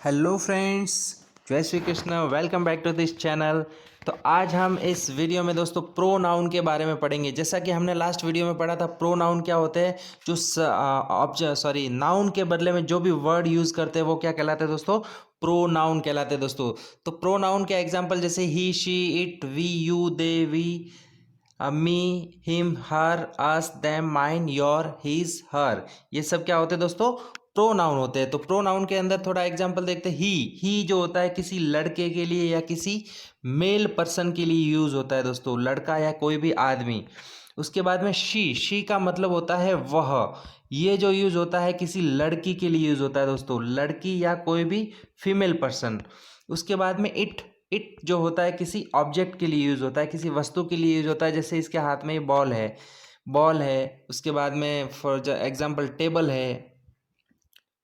Hello friends, जय Shri Krishna. Welcome back to this channel. तो आज हम इस वीडियो में दोस्तों प्रोनाउन के बारे में पढ़ेंगे। जैसा कि हमने लास्ट वीडियो में पढ़ा था, प्रोनाउन क्या होते हैं, जो नाउन के बदले में जो भी वर्ड यूज़ करते हैं वो क्या कहलाते हैं दोस्तों, प्रोनाउन कहलाते हैं दोस्तों। तो प्रोनाउन के एग्जाम्पल जैसे he, she, it, we, you, they, we, me, him, her, us, them, mine, your, his, her, ये सब क्या होते हैं दोस्तों, प्रोनाउन होते हैं। तो प्रोनाउन के अंदर थोड़ा एग्जांपल देखते हैं। ही जो होता है किसी लड़के के लिए या किसी मेल पर्सन के लिए यूज होता है दोस्तों, लड़का या कोई भी आदमी। उसके बाद में शी का मतलब होता है वह। ये जो यूज होता है किसी लड़की के लिए यूज होता है दोस्तों, लड़की या कोई भी फीमेल पर्सन। उसके बाद में इट जो होता है किसी ऑब्जेक्ट के लिए यूज होता है, किसी वस्तु के लिए यूज होता है। जैसे इसके हाथ में ये बॉल है। उसके बाद में फॉर एग्जांपल टेबल है,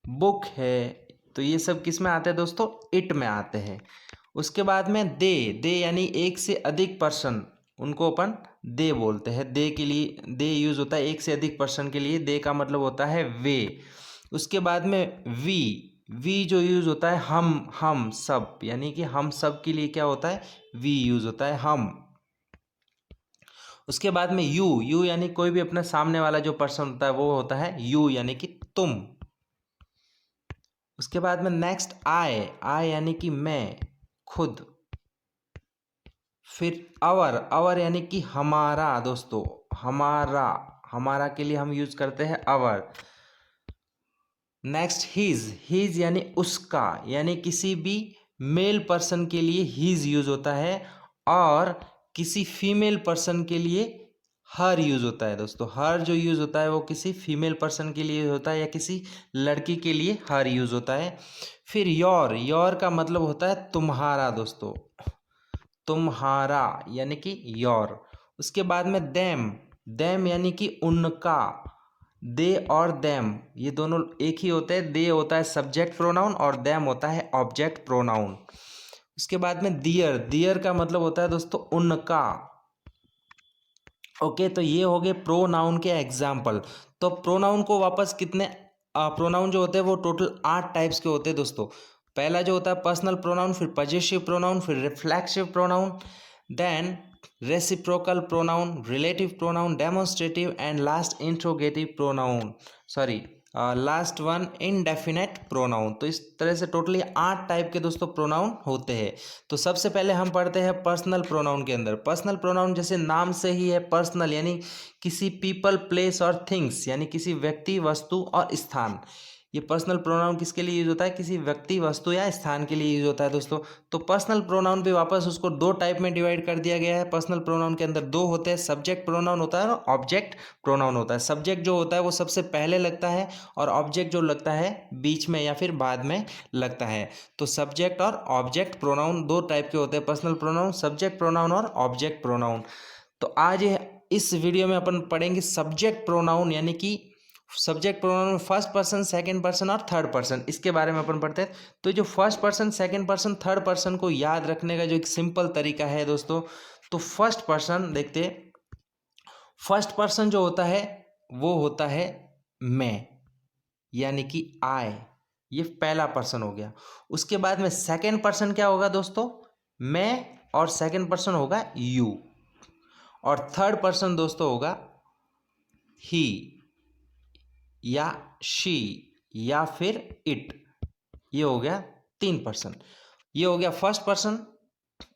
बुक है। तो ये सब किस में आते हैं दोस्तों, इट में आते हैं। उसके बाद में दे यानी एक से अधिक पर्सन, उनको अपन दे बोलते हैं। दे के लिए दे यूज होता है एक से अधिक पर्सन के लिए, दे का मतलब होता है वे। उसके बाद में वी जो यूज होता है हम सब, यानी कि हम सब के लिए क्या होता है, वी यूज होता है, हम। उसके बाद में यू यानी कोई भी अपने सामने वाला जो पर्सन होता है वो होता है यू, यानी कि तुम। उसके बाद में नेक्स्ट आई यानी कि मैं, खुद। फिर अवर यानी कि हमारा दोस्तों, हमारा के लिए हम यूज करते हैं अवर। नेक्स्ट हिज यानी उसका, यानी किसी भी मेल पर्सन के लिए हिज यूज होता है, और किसी फीमेल पर्सन के लिए हर यूज होता है दोस्तों। हर जो यूज होता है वो किसी फीमेल पर्सन के लिए होता है या किसी लड़की के लिए हर यूज होता है। फिर योर का मतलब होता है तुम्हारा दोस्तों, तुम्हारा यानी कि योर। उसके बाद में देम यानी कि उनका। दे और देम ये दोनों एक ही होते हैं। दे होता है सब्जेक्ट प्रोनाउन और देम होता है ऑब्जेक्ट प्रोनाउन। उसके बाद में दियर का मतलब होता है दोस्तों उनका। ओके, तो ये हो गए प्रोनाउन के एग्जाम्पल। तो प्रोनाउन को वापस कितने प्रोनाउन जो होते हैं वो टोटल 8 टाइप्स के होते हैं दोस्तों। पहला जो होता है पर्सनल प्रोनाउन, फिर पजेसिव प्रोनाउन, फिर reflexive pronoun, then reciprocal pronoun, relative pronoun, demonstrative, and last interrogative pronoun, sorry last one indefinite pronoun. तो इस तरह से टोटली 8 टाइप के दोस्तों प्रोनाउन होते हैं। तो सबसे पहले हम पढ़ते हैं पर्सनल प्रोनाउन के अंदर। पर्सनल प्रोनाउन जैसे नाम से ही है, पर्सनल यानी किसी पीपल, प्लेस और थिंग्स, यानी किसी व्यक्ति, वस्तु और स्थान। ये पर्सनल प्रोनाउन किसके लिए यूज होता है, किसी व्यक्ति, वस्तु या स्थान के लिए यूज होता है दोस्तों। तो पर्सनल प्रोनाउन भी वापस उसको 2 टाइप में डिवाइड कर दिया गया है। पर्सनल प्रोनाउन के अंदर 2 होते हैं, सब्जेक्ट प्रोनाउन होता है और ऑब्जेक्ट प्रोनाउन होता है। सब्जेक्ट जो होता है वो सबसे पहले लगता है, और ऑब्जेक्ट जो लगता है बीच में या फिर बाद में लगता है। तो सब्जेक्ट और ऑब्जेक्ट प्रोनाउन 2 टाइप के होते हैं, पर्सनल प्रोनाउन, सब्जेक्ट प्रोनाउन और ऑब्जेक्ट प्रोनाउन। तो आज इस वीडियो में अपन पढ़ेंगे सब्जेक्ट प्रोनाउन, यानी कि सब्जेक्ट प्रोनाउन में फर्स्ट पर्सन, सेकंड पर्सन और थर्ड पर्सन, इसके बारे में अपन पढ़ते हैं। तो जो first person, second person, third person को याद रखने का जो एक सिंपल तरीका है दोस्तों, तो फर्स्ट पर्सन देखते हैं। फर्स्ट पर्सन जो होता है वो होता है मैं, यानी कि आई, ये पहला पर्सन हो गया। उसके बाद में सेकंड पर्सन क्या होगा दोस्तों, मैं, और सेकंड पर्सन होगा यू, और थर्ड पर्सन दोस्तों होगा ही या शी या फिर इट। ये हो गया 3 पर्सन। ये हो गया फर्स्ट पर्सन,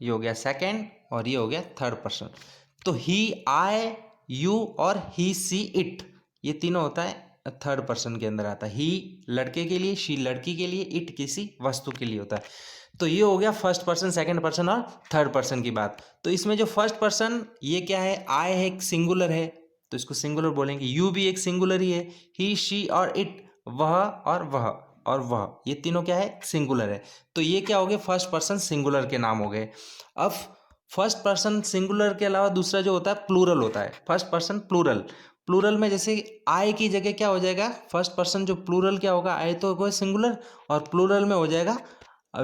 ये हो गया सेकंड, और ये हो गया थर्ड पर्सन। तो ही, आई, यू और ही, सी, इट, ये तीनों होता है थर्ड पर्सन के अंदर आता है। ही लड़के के लिए, शी लड़की के लिए, इट किसी वस्तु के लिए होता है। तो ये हो गया फर्स्ट पर्सन, सेकंड पर्सन और थर्ड पर्सन की बात। तो इसमें जो फर्स्ट पर्सन ये क्या है, आई है, एक सिंगुलर है तो इसको सिंगुलर बोलेंगे। यू भी एक सिंगुलर ही है, ही, शी और इट, वह और वह, ये तीनों क्या है, सिंगुलर है। तो ये क्या हो गए, फर्स्ट पर्सन सिंगुलर के नाम हो गए। अब फर्स्ट पर्सन सिंगुलर के अलावा दूसरा जो होता है प्लूरल होता है। फर्स्ट पर्सन प्लूरल, प्लूरल में जैसे आई की जगह क्या हो जाएगा, फर्स्ट पर्सन जो प्लूरल क्या होगा, आई तो होगा सिंगुलर, और प्लूरल में हो जाएगा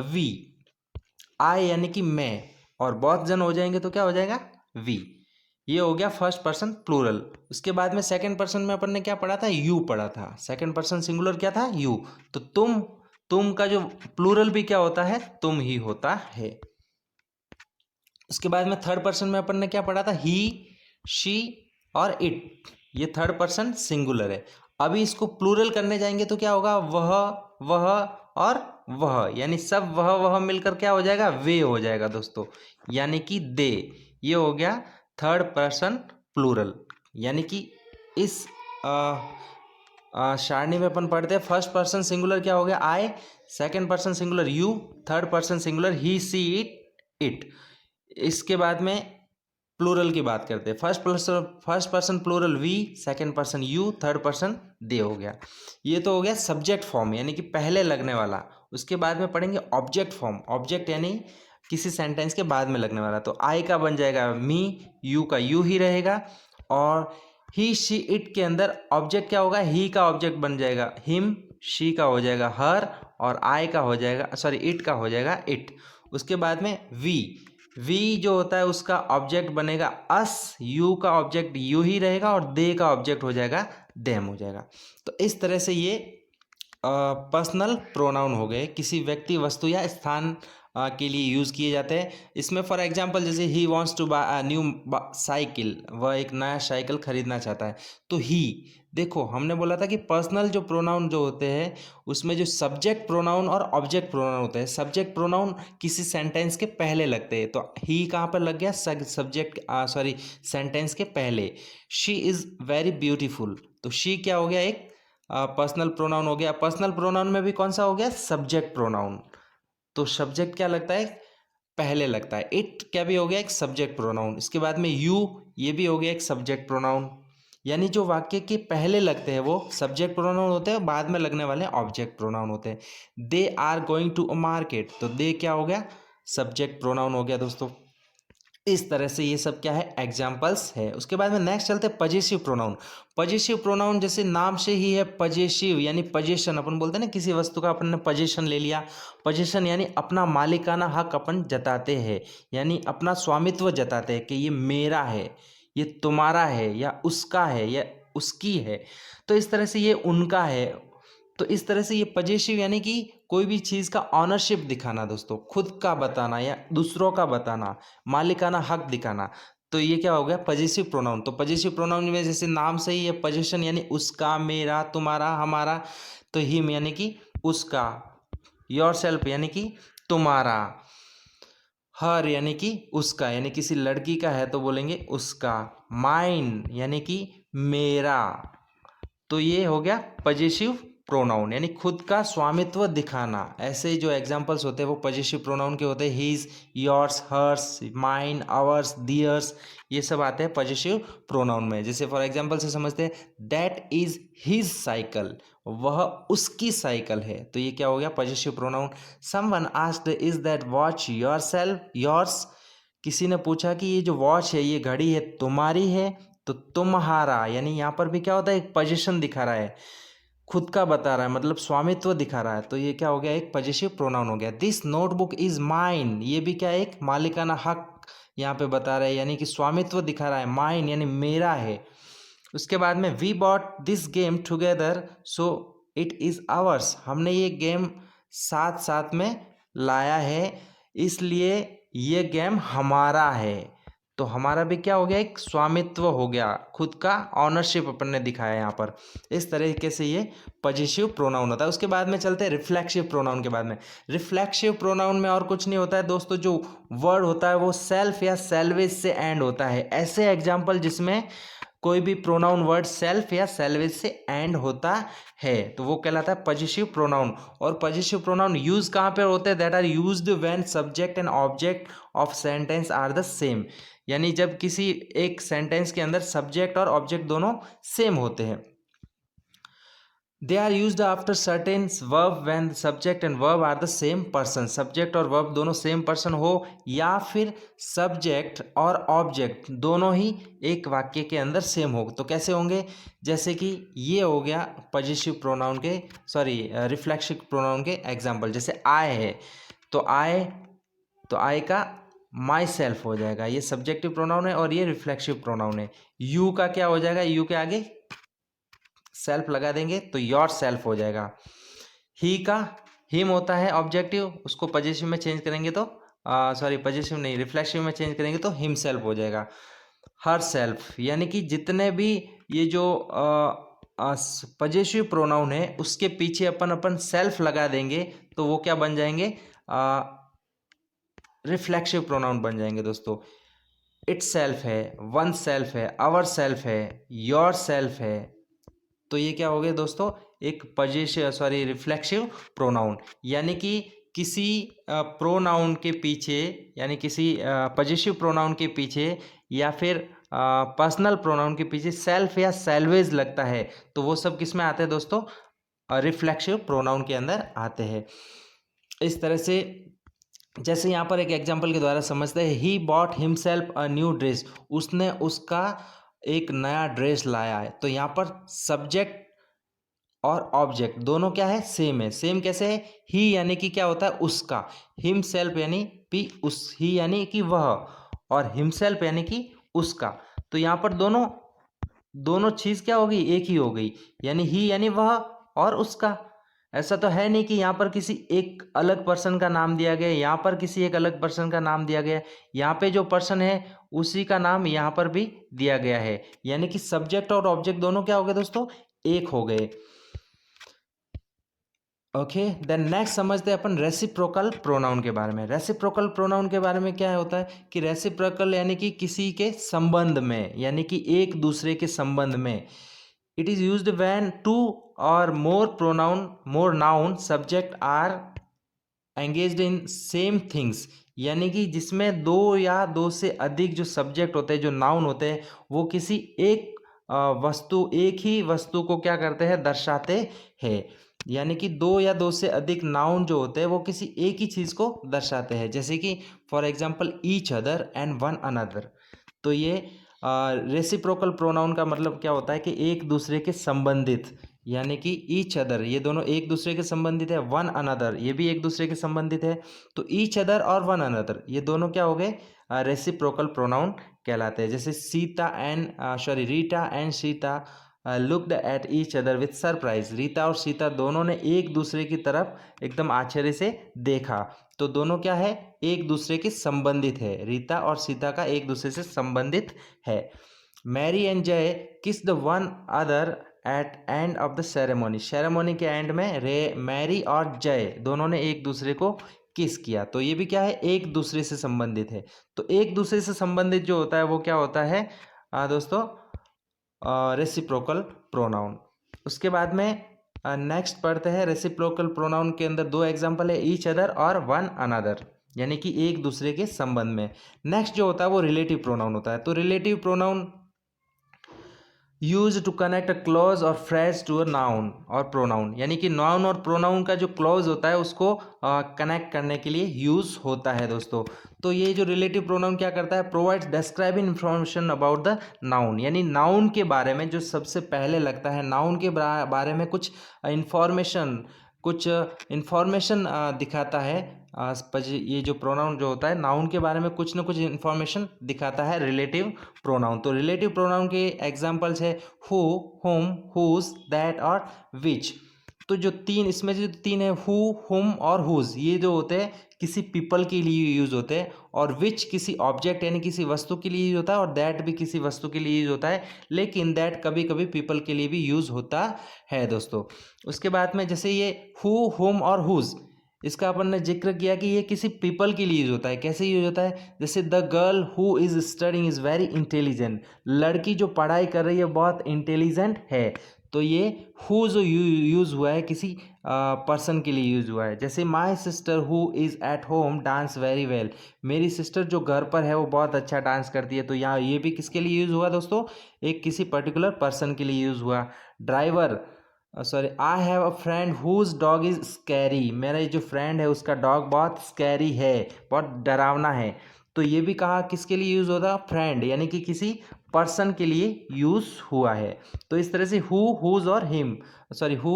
वी। आई यानी कि मैं, और बहुत जन हो जाएंगे तो क्या हो जाएगा, वी। ये हो गया फर्स्ट पर्सन प्लूरल। उसके बाद में सेकंड पर्सन में अपन ने क्या पढ़ा था, यू पढ़ा था। सेकंड पर्सन सिंगुलर क्या था, यू। तो तुम का जो प्लूरल भी क्या होता है, तुम ही होता है। उसके बाद में थर्ड पर्सन में अपन ने क्या पढ़ा था, ही, शी और इट, ये थर्ड पर्सन सिंगुलर है। अभी इसको प्लूरल करने जाएंगे तो क्या होगा, वह और वह, यानी सब वह मिलकर क्या हो जाएगा, वे हो जाएगा दोस्तों, यानी कि दे। ये हो गया थर्ड पर्सन प्लूरल। यानी कि इस सारणी में अपन पढ़ते हैं फर्स्ट पर्सन सिंगुलर क्या हो गया, I, second person singular you, third person singular he, she, it. इसके बाद में प्लूरल की बात करते हैं, first person plural we, second person you, third person they हो गया। ये तो हो गया सब्जेक्ट फॉर्म, यानी कि पहले लगने वाला। उसके बाद में पढ़ेंगे ऑब्जेक्ट फॉर्म, ऑब्जेक्ट यानी किसी सेंटेंस के बाद में लगने वाला। तो आई का बन जाएगा मी, यू का यू ही रहेगा, और ही, शी, इट के अंदर ऑब्जेक्ट क्या होगा, ही का ऑब्जेक्ट बन जाएगा हिम, शी का हो जाएगा हर, और आई का हो जाएगा, सॉरी इट का हो जाएगा इट। उसके बाद में वी जो होता है उसका ऑब्जेक्ट बनेगा अस, यू का ऑब्जेक्ट यू ही रहेगा, और दे का ऑब्जेक्ट हो जाएगा देम हो जाएगा। तो इस तरह से ये पर्सनल प्रोनाउन हो गए, किसी व्यक्ति, वस्तु या स्थान के लिए यूज़ किए जाते हैं। इसमें फॉर एग्जांपल जैसे he wants to buy a new cycle, वह एक नया साइकिल खरीदना चाहता है, तो ही, देखो हमने बोला था कि पर्सनल जो प्रोनाउन जो होते हैं उसमें जो सब्जेक्ट प्रोनाउन और ऑब्जेक्ट प्रोनाउन होते हैं, सब्जेक्ट प्रोनाउन किसी सेंटेंस के पहले लगते हैं, तो ही कहाँ पर लग गया, सब्जेक्ट, सॉरी सेंटेंस के पहले। शी इज़ वेरी ब्यूटीफुल, तो शी क्या हो गया, एक पर्सनल प्रोनाउन हो गया। पर्सनल प्रोनाउन में भी कौन सा हो गया, सब्जेक्ट प्रोनाउन, तो सब्जेक्ट क्या लगता है, पहले लगता है। इट क्या भी हो गया, एक सब्जेक्ट प्रोनाउन। इसके बाद में यू, ये भी हो गया एक सब्जेक्ट प्रोनाउन। यानी जो वाक्य के पहले लगते हैं वो सब्जेक्ट प्रोनाउन होते हैं, बाद में लगने वाले ऑब्जेक्ट प्रोनाउन होते हैं। They are going to a market, तो दे क्या हो गया, सब्जेक्ट प्रोनाउन हो गया दोस्तों। इस तरह से ये सब क्या है, एग्जाम्पल्स है। उसके बाद में नेक्स्ट चलते हैं पजेसिव प्रोनाउन। पजेसिव प्रोनाउन जैसे नाम से ही है, पजेसिव यानी पजेशन, अपन बोलते हैं ना किसी वस्तु का अपन ने पजेशन ले लिया। पजेशन यानी अपना मालिकाना हक अपन जताते हैं, यानी अपना स्वामित्व जताते हैं कि ये मेरा है, ये तुम्हारा है, या उसका है, या उसकी है। तो इस तरह से ये उनका है। तो इस तरह से ये पजेसिव यानी कि कोई भी चीज़ का ऑनरशिप दिखाना दोस्तों, खुद का बताना या दूसरों का बताना, मालिकाना हक दिखाना, तो ये क्या हो गया, पजेसिव प्रोनाउन। तो पजेसिव प्रोनाउन में जैसे नाम से ही है, पजेशन यानी उसका, मेरा, तुम्हारा, हमारा, तो हिम यानी कि उसका, योरसेल्फ यानी कि तुम्हारा, हर यानी कि उसका, यानी किसी लड़की का है तो बोलेंगे उसका, माइन यानी कि मेरा। तो ये हो गया पजेसिव प्रोनाउन, यानी खुद का स्वामित्व दिखाना। ऐसे जो एग्जांपल्स होते हैं वो पजेसिव प्रोनाउन के होते हैं, his, yours, hers, mine, ours, theirs, ये सब आते हैं पजेसिव प्रोनाउन में। जैसे फॉर एग्जांपल से समझते हैं, दैट इज हिज साइकिल, वह उसकी साइकिल है, तो ये क्या हो गया, possessive pronoun. Someone asked, is that watch yours, किसी ने पूछा कि ये जो वॉच है, ये घड़ी है, तुम्हारी है, तो तुम्हारा, यानी यहाँ पर भी क्या होता है, एक पोजीशन दिखा रहा है, खुद का बता रहा है, मतलब स्वामित्व दिखा रहा है, तो ये क्या हो गया, एक पजेसिव प्रोनाउन हो गया। दिस नोटबुक इज माइन, ये भी क्या, एक मालिकाना हक यहाँ पे बता रहा है, यानी कि स्वामित्व दिखा रहा है, माइन यानी मेरा है। उसके बाद में we bought this game together so it is ours, हमने ये गेम साथ साथ में लाया है, इसलिए ये गेम हमारा है। तो हमारा भी क्या हो गया, एक स्वामित्व हो गया, खुद का ऑनरशिप अपन ने दिखाया यहाँ पर। इस तरीके से ये पजेसिव प्रोनाउन होता है। उसके बाद में चलते हैं रिफ्लेक्सिव प्रोनाउन के बाद में। रिफ्लेक्सिव प्रोनाउन में और कुछ नहीं होता है दोस्तों, जो वर्ड होता है वो सेल्फ या सेल्वेज से एंड होता है। ऐसे एग्जाम्पल जिसमें कोई भी प्रोनाउन वर्ड सेल्फ या सेल्वेज से एंड होता है तो वो कहलाता है पजेसिव प्रोनाउन। और पजेसिव प्रोनाउन यूज कहाँ पे होते हैं, that are used when subject and object of sentence are the same, यानी जब किसी एक सेंटेंस के अंदर सब्जेक्ट और ऑब्जेक्ट दोनों सेम होते हैं। They are used after certain verb when subject and verb are the same person, subject और वर्ब दोनों सेम पर्सन हो, या फिर सब्जेक्ट और ऑब्जेक्ट दोनों ही एक वाक्य के अंदर सेम हो। तो कैसे होंगे, जैसे कि ये हो गया पजेसिव प्रोनाउन के, सॉरी रिफ्लेक्सिव प्रोनाउन के एग्जाम्पल। जैसे आई है, तो आई का माई सेल्फ हो जाएगा, ये सब्जेक्टिव प्रोनाउन है, और ये रिफ्लेक्सिव प्रोनाउन है। यू का क्या हो जाएगा, यू के आगे सेल्फ लगा देंगे तो योर सेल्फ हो जाएगा। ही का हिम होता है ऑब्जेक्टिव, उसको पजेसिव में चेंज करेंगे तो सॉरी पजेसिव नहीं, रिफ्लेक्सिव में चेंज करेंगे तो हिमसेल्फ हो जाएगा। हर सेल्फ, यानी कि जितने भी ये जो पजेसिव प्रोनाउन है उसके पीछे अपन सेल्फ लगा देंगे तो वो क्या बन जाएंगे, रिफ्लेक्सिव प्रोनाउन बन जाएंगे दोस्तों। इट सेल्फ है, वन सेल्फ है, आवर सेल्फ है, योर सेल्फ है, तो ये क्या हो गया दोस्तों, एक पजेसिव सॉरी रिफ्लेक्सिव प्रोनाउन। यानी कि किसी प्रोनाउन के पीछे, यानी किसी पजेसिव प्रोनाउन के पीछे या फिर पर्सनल प्रोनाउन के पीछे सेल्फ या सेल्वेज लगता है तो वो सब किस में आते हैं दोस्तों, रिफ्लेक्सिव प्रोनाउन के अंदर आते हैं। इस तरह से जैसे यहाँ पर एक एग्जांपल के द्वारा समझते हैं, he bought himself a new dress, उसने उसका एक नया ड्रेस लाया है। तो यहाँ पर सब्जेक्ट और ऑब्जेक्ट दोनों क्या है, सेम है। सेम कैसे है, ही यानी कि क्या होता है उसका, हिमसेल्फ यानी भी उस, ही यानी कि वह, और हिमसेल्फ यानी कि उसका। तो यहाँ पर दोनों दोनों चीज़ क्या हो गई, एक ही हो गई, यानी ही यानी वह और उसका। ऐसा तो है नहीं कि यहाँ पर किसी एक अलग पर्सन का नाम दिया गया, यहाँ पर किसी एक अलग पर्सन का नाम दिया गया, यहाँ पे जो पर्सन है उसी का नाम यहाँ पर भी दिया गया है। यानी कि सब्जेक्ट और ऑब्जेक्ट दोनों क्या हो गए दोस्तों, एक हो गए। ओके, देन नेक्स्ट समझते हैं अपन रेसिप्रोकल प्रोनाउन के बारे में। रेसिप्रोकल प्रोनाउन के बारे में क्या होता है कि रेसिप्रोकल यानी कि किसी के संबंध में, यानी कि एक दूसरे के संबंध में। It is used when two or more noun subject are engaged in same things, यानी कि जिसमें दो या दो से अधिक जो सब्जेक्ट होते हैं, जो नाउन होते हैं, वो किसी एक एक ही वस्तु को क्या करते हैं, दर्शाते हैं। यानी कि दो या दो से अधिक नाउन जो होते हैं वो किसी एक ही चीज़ को दर्शाते हैं, जैसे कि for example each other and one another. तो ये रेसिप्रोकल प्रोनाउन का मतलब क्या होता है कि एक दूसरे के संबंधित, यानी कि ईच अदर ये दोनों एक दूसरे के संबंधित है, वन अनदर ये भी एक दूसरे के संबंधित है। तो ईच अदर और वन अनदर ये दोनों क्या हो गए, रेसिप्रोकल प्रोनाउन कहलाते हैं। जैसे Rita and Sita looked at each other with surprise, Rita और सीता दोनों ने एक दूसरे की तरफ एकदम आश्चर्य से देखा। तो दोनों क्या है, एक दूसरे के संबंधित है, रीता और सीता का एक दूसरे से संबंधित है। मैरी एंड जय किस the one other at end of the ceremony, ceremony के एंड में मैरी और जय दोनों ने एक दूसरे को किस किया। तो ये भी क्या है, एक दूसरे से संबंधित है। तो एक दूसरे से संबंधित जो होता है वो क्या होता है दोस्तों, रेसिप्रोकल प्रोनाउन। उसके बाद में नेक्स्ट पढ़ते हैं, रेसिप्रोकल प्रोनाउन के अंदर दो एग्जांपल है, ईच अदर और वन अनदर, यानी कि एक दूसरे के संबंध में। नेक्स्ट जो होता है वो रिलेटिव प्रोनाउन होता है। तो relative pronoun use to connect a clause और फ्रेज टू अ नाउन और प्रोनाउन, यानी कि नाउन और प्रोनाउन का जो क्लॉज होता है उसको कनेक्ट करने के लिए यूज होता है दोस्तों। तो ये जो रिलेटिव प्रोनाउन क्या करता है, provides describing information about the noun, यानी नाउन के बारे में जो सबसे पहले लगता है, नाउन के बारे में कुछ इंफॉर्मेशन दिखाता है। ये जो प्रोनाउन जो होता है नाउन के बारे में कुछ ना कुछ इंफॉर्मेशन दिखाता है रिलेटिव प्रोनाउन। तो रिलेटिव प्रोनाउन के एग्जांपल्स है हु, हुम, हुज, दैट और विच। तो जो तीन इसमें जो तीन है, हु, हुम और हुज, ये जो होते हैं किसी पीपल के लिए यूज होते हैं, और विच किसी ऑब्जेक्ट यानी किसी वस्तु के लिए यूज होता है, और दैट भी किसी वस्तु के लिए यूज होता है, लेकिन दैट कभी कभी पीपल के लिए भी यूज होता है दोस्तों। उसके बाद में जैसे ये हु, हुम और हुज, इसका अपन ने जिक्र किया कि ये किसी पीपल के लिए यूज होता है। कैसे यूज होता है, जैसे the girl who is studying is very intelligent, लड़की जो पढ़ाई कर रही है बहुत इंटेलिजेंट है। तो ये हु जो यूज हुआ है किसी पर्सन के लिए यूज हुआ है। जैसे my sister who is at home dance very well, मेरी सिस्टर जो घर पर है वो बहुत अच्छा डांस करती है। तो यहाँ ये भी किसके लिए यूज हुआ दोस्तों, एक किसी पर्टिकुलर पर्सन के लिए यूज हुआ। Driver I have a friend whose dog is scary, मेरा जो फ्रेंड है उसका डॉग बहुत स्कैरी है, बहुत डरावना है। तो ये भी कहा किसके लिए यूज होता है, फ्रेंड यानी कि किसी पर्सन के लिए यूज हुआ है। तो इस तरह से हु, हुज और हु,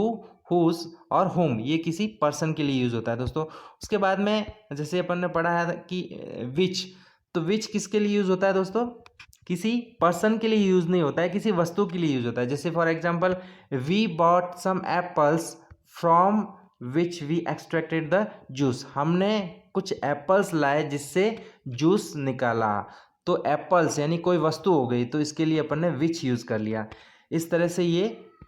हुज और हुम ये किसी पर्सन के लिए यूज होता है दोस्तों। उसके बाद में जैसे अपन ने पढ़ा है कि विच, तो विच किसके लिए यूज होता है दोस्तों, किसी पर्सन के लिए यूज नहीं होता है, किसी वस्तु के लिए यूज होता है। जैसे for example we bought some apples from which we extracted the juice, हमने कुछ एप्पल्स लाए जिससे जूस निकाला। तो एप्पल्स यानी कोई वस्तु हो गई, तो इसके लिए अपन ने विच यूज़ कर लिया। इस तरह से ये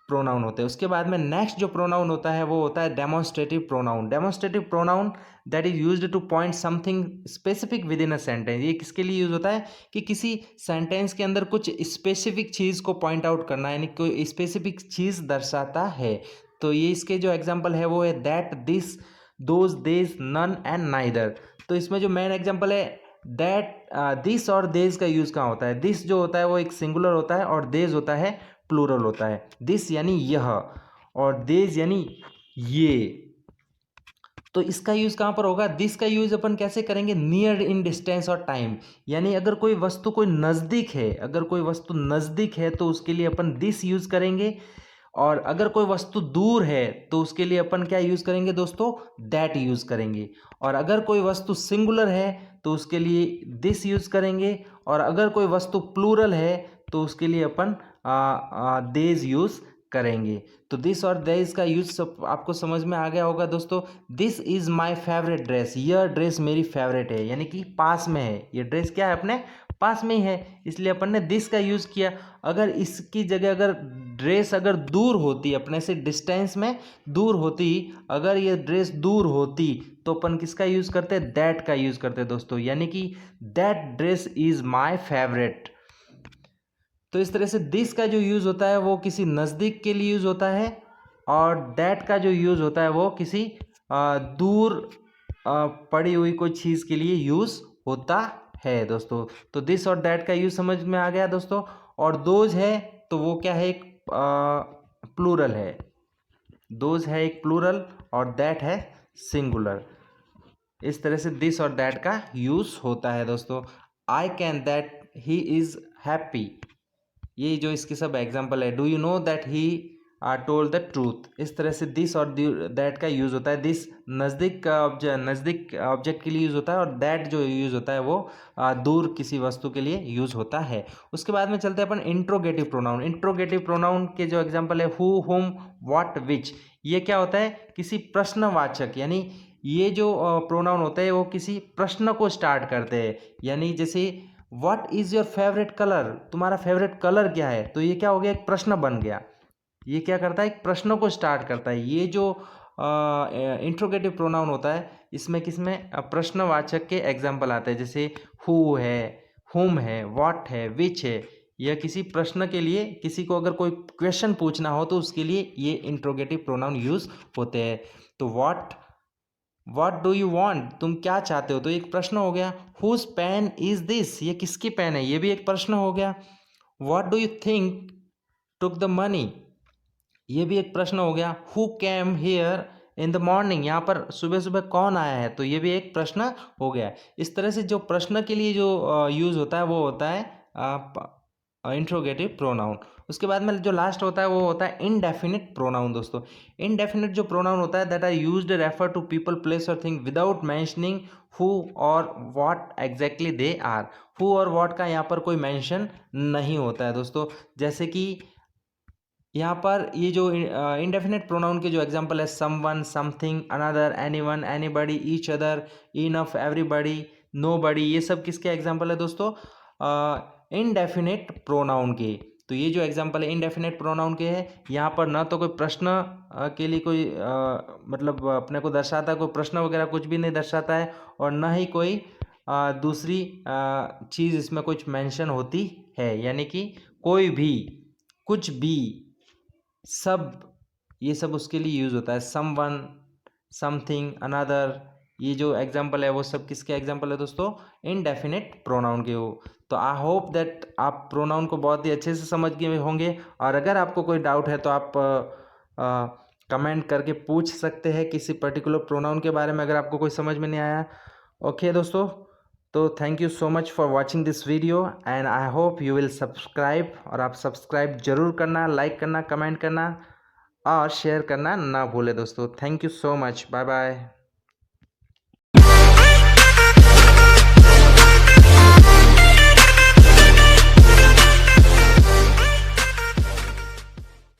प्रोनाउन होते हैं। उसके बाद में नेक्स्ट जो प्रोनाउन होता है वो होता है demonstrative pronoun. Demonstrative pronoun that is used two point something specific with in a sentence. ये किसके लिए यूज होता है कि किसी सेंटेंस के अंदर कुछ स्पेसिफिक चीज़ को पॉइंट आउट करना, यानी कोई स्पेसिफिक चीज़ दर्शाता है। तो ये इसके जो एग्जाम्पल है वो है दैट, दिस, दोज, देज, नन एंड नाइदर। तो इसमें जो मेन एग्जाम्पल है दैट, दिस और देज का यूज़ कहाँ होता है? दिस जो होता है वो एक सिंगुलर होता है और देज होता है प्लूरल होता है। दिस यानी यह और देज यानी ये। तो इसका यूज कहाँ पर होगा? दिस का यूज अपन कैसे करेंगे? नियर इन डिस्टेंस और टाइम, यानी अगर कोई वस्तु कोई नज़दीक है, अगर कोई वस्तु नज़दीक है तो उसके लिए अपन दिस यूज करेंगे, और अगर कोई वस्तु दूर है तो उसके लिए अपन क्या यूज करेंगे दोस्तों? दैट यूज करेंगे। और अगर कोई वस्तु सिंगुलर है तो उसके लिए दिस यूज करेंगे, और अगर कोई वस्तु प्लूरल है तो उसके लिए अपन देज यूज करेंगे। तो दिस और देज का यूज सब आपको समझ में आ गया होगा दोस्तों। This is my favourite dress, यह ड्रेस मेरी फेवरेट है, यानी कि पास में है, ये ड्रेस क्या है अपने पास में ही है, इसलिए अपन ने दिस का यूज किया। अगर इसकी जगह अगर ड्रेस अगर दूर होती, अपने से डिस्टेंस में दूर होती, अगर ये ड्रेस दूर होती तो अपन किसका यूज करते? दैट का यूज करते दोस्तों, यानी कि that dress is my favourite. तो इस तरह से दिस का जो यूज़ होता है वो किसी नज़दीक के लिए यूज़ होता है, और दैट का जो यूज़ होता है वो किसी दूर पड़ी हुई कोई चीज़ के लिए यूज़ होता है दोस्तों। तो दिस और दैट का यूज़ समझ में आ गया दोस्तों। और दोज है तो वो क्या है? एक प्लूरल है। दोज है एक प्लूरल और दैट है सिंगुलर। इस तरह से दिस और दैट का यूज़ होता है दोस्तों। I can that he is happy, ये जो इसके सब एग्जाम्पल है। Do you know that he told the truth. इस तरह से दिस और दैट का यूज़ होता है। दिस नज़दीक नज़दीक ऑब्जेक्ट के लिए यूज़ होता है, और दैट जो यूज़ होता है वो दूर किसी वस्तु के लिए यूज़ होता है। उसके बाद में चलते हैं अपन इंट्रोगेटिव प्रोनाउन। इंट्रोगेटिव प्रोनाउन के जो एग्जाम्पल है हु, हुम, व्हाट, विच, ये क्या होता है? किसी प्रश्नवाचक, यानी ये जो प्रोनाउन होते हैं वो किसी प्रश्न को स्टार्ट करते हैं। यानी जैसे what is your favourite colour, तुम्हारा फेवरेट कलर क्या है? तो ये क्या हो गया? एक प्रश्न बन गया। ये क्या करता है? एक प्रश्न को स्टार्ट करता है। ये जो इंट्रोगेटिव प्रोनाउन होता है इसमें किसमें प्रश्नवाचक के एग्जाम्पल आते हैं, जैसे हु है, हुम है, व्हाट है, विच है। यह किसी प्रश्न के लिए, किसी को अगर कोई क्वेश्चन पूछना हो तो उसके लिए ये इंट्रोगेटिव प्रोनाउन यूज होते हैं। तो व्हाट डू यू वॉन्ट, तुम क्या चाहते हो, तो एक प्रश्न हो गया। हुज पेन इज दिस, ये किसकी पेन है, ये भी एक प्रश्न हो गया। What do you think took the money, ये भी एक प्रश्न हो गया। Who came here in the morning, यहाँ पर सुबह सुबह कौन आया है, तो ये भी एक प्रश्न हो गया। इस तरह से जो प्रश्न के लिए जो यूज होता है वो होता है इंट्रोगेटिव प्रोनाउन। उसके बाद में जो लास्ट होता है वो होता है इनडेफिनिट प्रोनाउन दोस्तों। इनडेफिनिट जो प्रोनाउन होता है that are used refer to people, place और थिंग विदाउट मेंशनिंग हु और what exactly they are. Who और व्हाट का यहाँ पर कोई मेंशन नहीं होता है दोस्तों। जैसे कि यहाँ पर ये जो इंडेफिनिट प्रोनाउन के जो एग्जांपल है someone, something, another, anyone, anybody, each other, enough, everybody, nobody, ये सब किसके एग्जांपल है दोस्तों? इनडेफिनिट प्रोनाउन के। तो ये जो एग्जांपल है इनडेफिनिट प्रोनाउन के है, यहाँ पर ना तो कोई प्रश्न के लिए कोई मतलब अपने को दर्शाता है, कोई प्रश्न वगैरह कुछ भी नहीं दर्शाता है, और ना ही कोई दूसरी चीज़ इसमें कुछ मेंशन होती है। यानी कि कोई भी, कुछ भी, सब, ये सब उसके लिए यूज़ होता है। समवन, समथिंग, अनदर, ये जो एग्जांपल है वो सब किसके एग्जांपल है दोस्तों? इनडेफिनिट प्रोनाउन के हो। तो आई होप दैट आप प्रोनाउन को बहुत ही अच्छे से समझ गए होंगे, और अगर आपको कोई डाउट है तो आप कमेंट करके पूछ सकते हैं किसी पर्टिकुलर प्रोनाउन के बारे में, अगर आपको कोई समझ में नहीं आया। ओके दोस्तों, तो thank you so much for watching this video, and I hope you will subscribe. और आप सब्सक्राइब जरूर करना, लाइक करना, कमेंट करना और शेयर करना ना भूले दोस्तों। Thank you so much, bye bye.